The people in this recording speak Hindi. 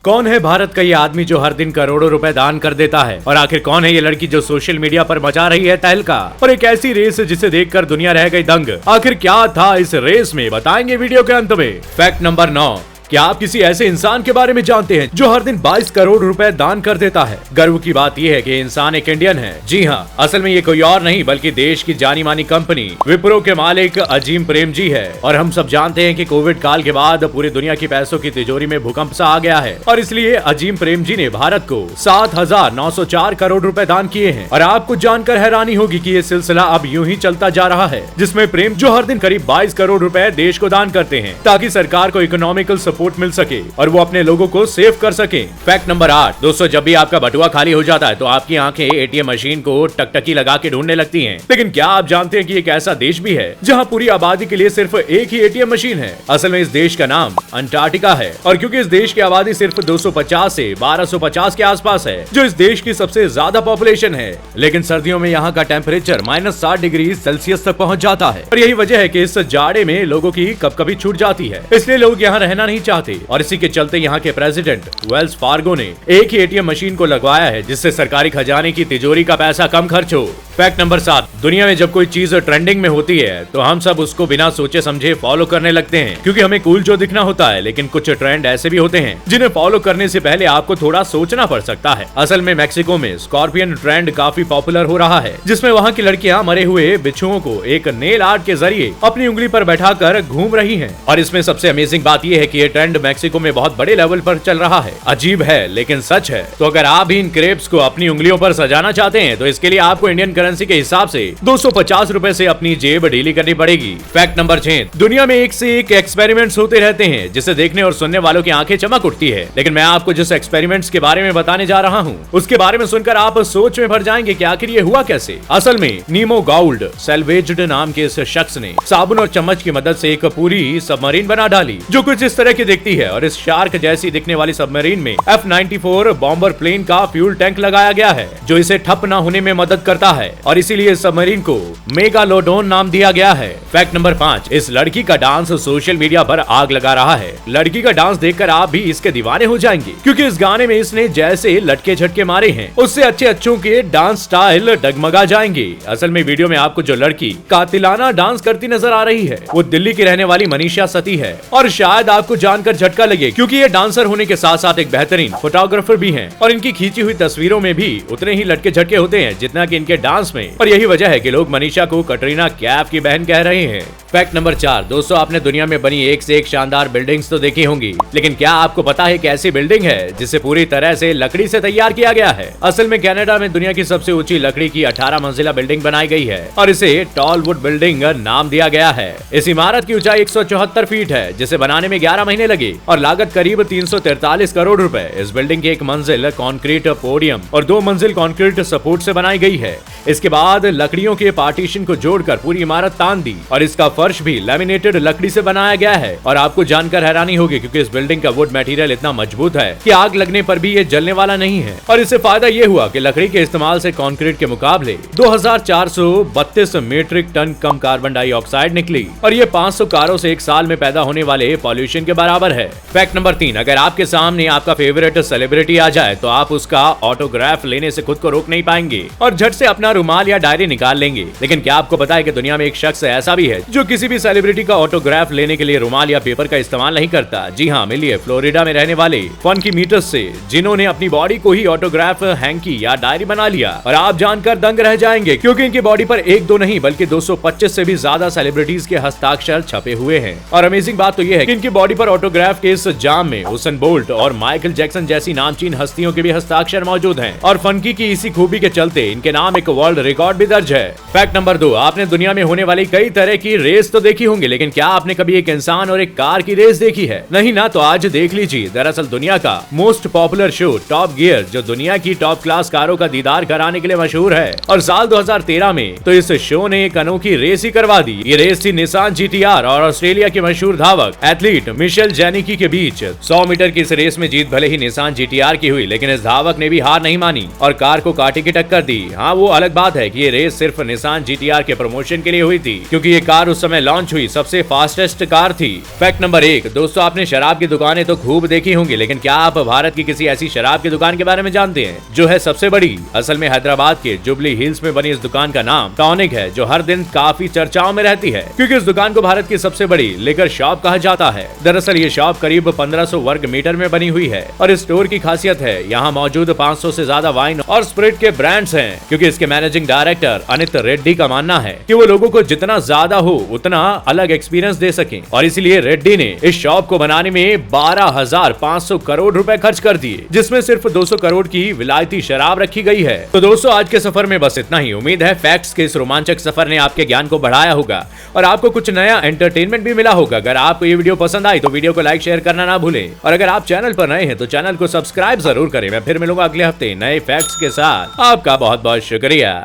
कौन है भारत का ये आदमी जो हर दिन करोड़ों रुपए दान कर देता है? और आखिर कौन है ये लड़की जो सोशल मीडिया पर मचा रही है तहलका? और एक ऐसी रेस जिसे देखकर दुनिया रह गई दंग। आखिर क्या था इस रेस में, बताएंगे वीडियो के अंत में। फैक्ट नंबर 9, क्या आप किसी ऐसे इंसान के बारे में जानते हैं जो हर दिन 22 करोड़ रुपए दान कर देता है? गर्व की बात यह है कि इंसान एक इंडियन है। जी हाँ, असल में ये कोई और नहीं बल्कि देश की जानी मानी कंपनी विप्रो के मालिक अजीम प्रेमजी है। और हम सब जानते हैं कि कोविड काल के बाद पूरी दुनिया की पैसों की तिजोरी में भूकंप सा आ गया है और इसलिए अजीम प्रेमजी ने भारत को 7,904 करोड़ रुपए दान किए हैं। और आपको जानकर हैरानी होगी कि ये सिलसिला अब यूं ही चलता जा रहा है, जिसमें प्रेम जो हर दिन करीब 22 करोड़ रुपए देश को दान करते हैं ताकि सरकार को इकोनॉमिकल सपोर्ट मिल सके और वो अपने लोगों को सेव कर सके। फैक्ट नंबर 8, दोस्तों जब भी आपका बटुआ खाली हो जाता है तो आपकी आंखें एटीएम मशीन को टकटकी लगा के ढूंढने लगती हैं। लेकिन क्या आप जानते हैं कि एक ऐसा देश भी है जहां पूरी आबादी के लिए सिर्फ एक ही एटीएम मशीन है? असल में इस देश का नाम अंटार्कटिका है और क्योंकि इस देश की आबादी सिर्फ 250 से 1250 के आसपास है, जो इस देश की सबसे ज्यादा पॉपुलेशन है, लेकिन सर्दियों में यहाँ का टेम्परेचर -60 डिग्री सेल्सियस तक पहुँच जाता है। और यही वजह है कि इस जाड़े में लोगों की कभी छूट जाती है, इसलिए लोग यहाँ रहना नहीं चाहते। और इसी के चलते यहाँ के प्रेसिडेंट वेल्स फार्गो ने एक ही एटीएम मशीन को लगवाया है जिससे सरकारी खजाने की तिजोरी का पैसा कम खर्च हो। फैक्ट नंबर 7, दुनिया में जब कोई चीज ट्रेंडिंग में होती है तो हम सब उसको बिना सोचे समझे फॉलो करने लगते हैं क्योंकि हमें कूल जो दिखना होता है। लेकिन कुछ ट्रेंड ऐसे भी होते हैं जिन्हें फॉलो करने से पहले आपको थोड़ा सोचना पड़ सकता है। असल में मैक्सिको में स्कॉर्पियन ट्रेंड काफी पॉपुलर हो रहा है, जिसमें वहाँ की लड़कियां मरे हुए बिच्छुओं को एक नेल आर्ट के जरिए अपनी उंगली पर बैठाकर घूम रही हैं। और इसमें सबसे अमेजिंग बात यह है कि ये ट्रेंड मैक्सिको में बहुत बड़े लेवल पर चल रहा है। अजीब है लेकिन सच है। तो अगर आप भी इन क्रेप्स को अपनी उंगलियों पर सजाना चाहते हैं तो इसके लिए आपको इंडियन करेंसी के हिसाब से 250 रुपए से अपनी जेब ढीली करनी पड़ेगी। फैक्ट नंबर 6, दुनिया में एक से एक एक्सपेरिमेंट्स होते रहते हैं जिसे देखने और सुनने वालों की आंखें चमक उठती है। लेकिन मैं आपको जिस एक्सपेरिमेंट्स के बारे में बताने जा रहा हूँ उसके बारे में सुनकर आप सोच में भर जाएंगे कि आखिर ये हुआ कैसे। असल में नीमो गाउल्ड सैल्वेज्ड नाम के इस शख्स ने साबुन और चम्मच की मदद से एक पूरी सबमरीन बना डाली जो कुछ इस तरह की दिखती है। और इस शार्क जैसी दिखने वाली सबमरीन में F-94 बॉम्बर प्लेन का फ्यूल टैंक लगाया गया है जो इसे ठप न होने में मदद करता है और इसीलिए सबमरीन को मेगालोडोन नाम दिया गया है। फैक्ट नंबर 5, इस लड़की का डांस सोशल मीडिया पर आग लगा रहा है। लड़की का डांस देखकर आप भी इसके दीवाने हो जाएंगे क्योंकि इस गाने में इसने जैसे लटके झटके मारे हैं उससे अच्छों के डांस स्टाइल डगमगा जाएंगे। असल में वीडियो में आपको जो लड़की कातिलाना डांस करती नजर आ रही है वो दिल्ली की रहने वाली मनीषा सती है। और शायद आपको जानकर झटका लगे क्योंकि ये डांसर होने के साथ साथ एक बेहतरीन फोटोग्राफर भी हैं और इनकी खींची हुई तस्वीरों में भी उतने ही लटके झटके होते हैं जितना कि इनके डांस में। और यही वजह है कि लोग मनीषा को कटरीना कैफ की बहन कह रहे हैं। फैक्ट नंबर 4, दोस्तों आपने दुनिया में बनी एक से एक शानदार बिल्डिंग्स तो देखी होंगी, लेकिन क्या आपको पता है कि ऐसी बिल्डिंग है जिसे पूरी तरह से लकड़ी से तैयार किया गया है? असल में कनाडा में दुनिया की सबसे ऊंची लकड़ी की 18 मंजिला बिल्डिंग बनाई गई है और इसे टॉल वुड बिल्डिंग नाम दिया गया है। इस इमारत की ऊंचाई 174 फीट है जिसे बनाने में 11 महीने लगे और लागत करीब 343 करोड़ रुपए। इस बिल्डिंग की एक मंजिल कॉन्क्रीट पोडियम और 2 मंजिल कॉन्क्रीट सपोर्ट से बनाई गई है। इसके बाद लकड़ियों के पार्टीशन को जोड़कर पूरी इमारत तान दी और इसका फर्श भी लैमिनेटेड लकड़ी से बनाया गया है। और आपको जानकर हैरानी होगी क्योंकि इस बिल्डिंग का वुड मटेरियल इतना मजबूत है कि आग लगने पर भी ये जलने वाला नहीं है। और इससे फायदा ये हुआ कि लकड़ी के इस्तेमाल से कंक्रीट के मुकाबले 2432 मीट्रिक टन कम कार्बन डाइऑक्साइड निकली और ये 500 कारों से एक साल में पैदा होने वाले पॉल्यूशन के बराबर है। फैक्ट नंबर 3, अगर आपके सामने आपका फेवरेट सेलिब्रिटी आ जाए तो आप उसका ऑटोग्राफ लेने से खुद को रोक नहीं पाएंगे और झट से अपना रुमाल या डायरी निकाल लेंगे। लेकिन क्या आपको पता है कि दुनिया में एक शख्स ऐसा भी है जो किसी भी सेलिब्रिटी का ऑटोग्राफ लेने के लिए रुमाल या पेपर का इस्तेमाल नहीं करता? जी हाँ, मिलिए फ्लोरिडा में रहने वाले फंकी मीटर्स से जिन्होंने अपनी बॉडी को ही ऑटोग्राफ हैंकी या डायरी बना लिया। और आप जानकर दंग रह जाएंगे क्योंकि इनकी बॉडी पर एक दो नहीं बल्कि 225 से भी ज्यादा सेलिब्रिटीज के हस्ताक्षर छपे हुए हैं। और अमेजिंग बात तो यह है कि इनकी बॉडी पर ऑटोग्राफ के इस जाम में हुसैन बोल्ट और माइकल जैक्सन जैसी नामचीन हस्तियों के भी हस्ताक्षर मौजूद हैं। और फंकी की इसी खूबी के चलते इनके नाम एक वर्ल्ड रिकॉर्ड भी दर्ज है। फैक्ट नंबर 2, आपने दुनिया में होने वाली कई तरह की रेस तो देखी होंगी, लेकिन क्या आपने कभी एक इंसान और एक कार की रेस देखी है? नहीं ना, तो आज देख लीजिए। दरअसल दुनिया का most popular show top gear जो दुनिया की टॉप क्लास कारों का दीदार कराने के लिए मशहूर है और साल 2013 में तो इस शो ने एक अनोखी रेस ही करवा दी। ये रेस थी निसान GTR और ऑस्ट्रेलिया के मशहूर धावक एथलीट मिशेल जेनिकी के बीच। 100 मीटर की इस रेस में जीत भले ही निसान GTR की हुई, लेकिन इस धावक ने भी हार नहीं मानी और कार को काटे की टक्कर दी। हाँ, वो अलग बात है कि ये रेस सिर्फ निसान GTR के प्रमोशन के लिए हुई थी, क्योंकि ये कार उस समय लॉन्च हुई सबसे फास्टेस्ट कार थी। फैक्ट नंबर 1, दोस्तों आपने शराब की दुकानें तो खूब देखी होंगी, लेकिन क्या आप भारत की किसी ऐसी शराब की दुकान के बारे में जानते हैं जो है सबसे बड़ी? असल में हैदराबाद के जुबली हिल्स में बनी इस दुकान का नाम टॉनिक है, जो हर दिन काफी चर्चाओं में रहती है, क्योंकि इस दुकान को भारत की सबसे बड़ी लिकर शॉप कहा जाता है। दरअसल ये शॉप करीब 1500 वर्ग मीटर में बनी हुई है और इस स्टोर की खासियत है यहाँ मौजूद 500 से ज्यादा वाइन और स्पिरिट के ब्रांड्स हैं, क्योंकि इसके मैनेजिंग डायरेक्टर अनित रेड्डी का मानना है कि वो लोगों को जितना ज्यादा हो उतना अलग एक्सपीरियंस दे सके, और इसीलिए रेड्डी ने इस शॉप को बनाने में 12,500 करोड़ रुपए खर्च कर दिए, जिसमें सिर्फ 200 करोड़ की विलायती शराब रखी गई है। तो दोस्तों आज के सफर में बस इतना ही। उम्मीद है फैक्ट्स के इस रोमांचक सफर ने आपके ज्ञान को बढ़ाया होगा और आपको कुछ नया एंटरटेनमेंट भी मिला होगा। अगर आपको ये वीडियो पसंद आई तो वीडियो को लाइक शेयर करना ना भूलें, और अगर आप चैनल पर नए हैं तो चैनल को सब्सक्राइब जरूर करें। मैं फिर मिलूंगा अगले हफ्ते नए फैक्ट्स के साथ। आपका बहुत बहुत शुक्रिया।